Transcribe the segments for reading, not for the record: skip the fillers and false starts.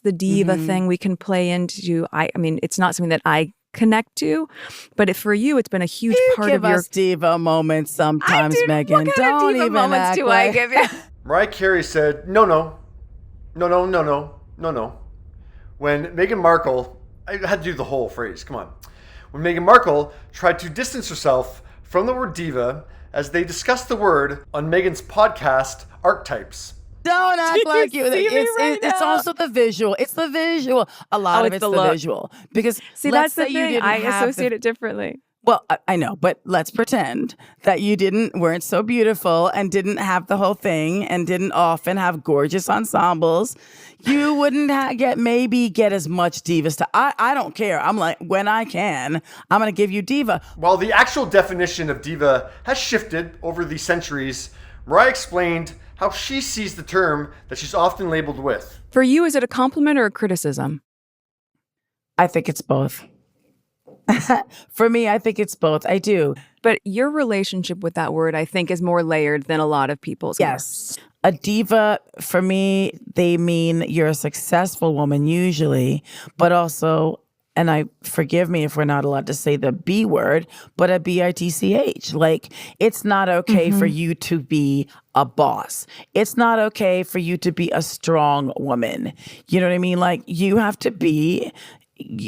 the diva thing we can play into. I mean, it's not something that I connect to, but for you, it's been a huge part of your... give us diva moments sometimes, Meghan. What kind Don't of diva even moments act do like... I give you? Mariah Carey said, no. When Meghan Markle, I had to do the whole phrase, come on. When Meghan Markle tried to distance herself from the word diva as they discussed the word on Meghan's podcast, Archetypes. Don't act like you. It's also the visual. It's the visual. A lot of it's the visual. Because that's the thing. I associate it differently. Well, I know, but let's pretend that you weren't so beautiful and didn't have the whole thing and didn't often have gorgeous ensembles. You wouldn't get as much diva stuff. I don't care. I'm like, when I can, I'm going to give you diva. While the actual definition of diva has shifted over the centuries, Mariah explained how she sees the term that she's often labeled with. For you, is it a compliment or a criticism? I think it's both. For me, I think it's both. I do. But your relationship with that word, I think, is more layered than a lot of people's. Yes. A diva, for me, they mean you're a successful woman usually, but also, and forgive me if we're not allowed to say the B word, but a bitch. Like, it's not okay for you to be a boss. It's not okay for you to be a strong woman. You know what I mean? Like, you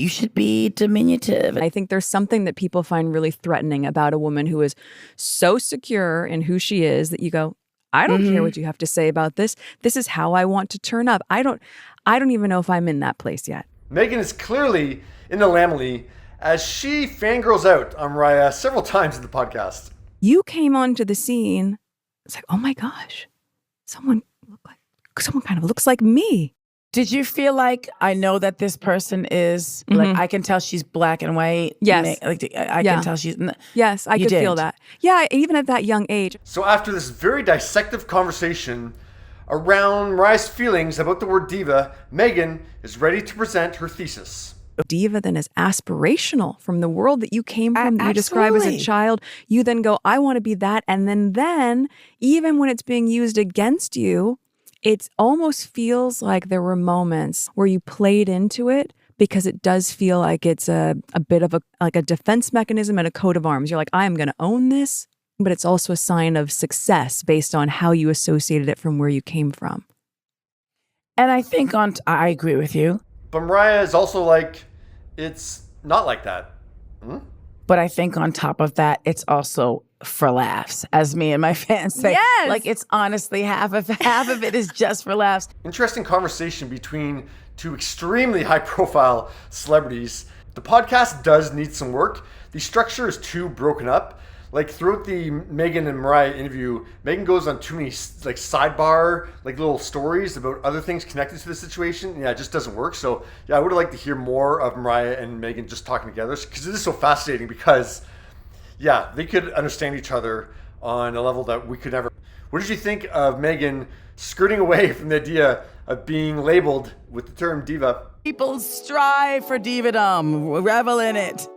should be diminutive. I think there's something that people find really threatening about a woman who is so secure in who she is that you go, I don't care what you have to say about this. This is how I want to turn up. I don't even know if I'm in that place yet. Meghan is clearly in the lamely as she fangirls out on Mariah several times in the podcast. You came onto the scene. It's like, oh my gosh, someone kind of looks like me. Did you feel like, I know that this person is, like, I can tell she's black and white? Yes. I can tell she's... Yes, I could feel that. Yeah, even at that young age. So after this very dissective conversation around Mariah's feelings about the word diva, Meghan is ready to present her thesis. Diva then is aspirational from the world that you came from, that you describe as a child. You then go, I want to be that. And then even when it's being used against you, it almost feels like there were moments where you played into it, because it does feel like it's a bit of a defense mechanism and a coat of arms. You're like, I am going to own this, but it's also a sign of success based on how you associated it from where you came from. And I think I agree with you. But Mariah is also like, it's not like that. But I think on top of that, it's also for laughs, as me and my fans say. Yes. Like, it's honestly half of it is just for laughs. Interesting conversation between two extremely high-profile celebrities. The podcast does need some work. The structure is too broken up. Like, throughout the Meghan and Mariah interview, Meghan goes on too many like sidebar, like little stories about other things connected to the situation. Yeah, it just doesn't work. So yeah, I would have liked to hear more of Mariah and Meghan just talking together, because it is so fascinating, because yeah, they could understand each other on a level that we could never. What did you think of Meghan skirting away from the idea of being labeled with the term diva? People strive for divadom, revel in it.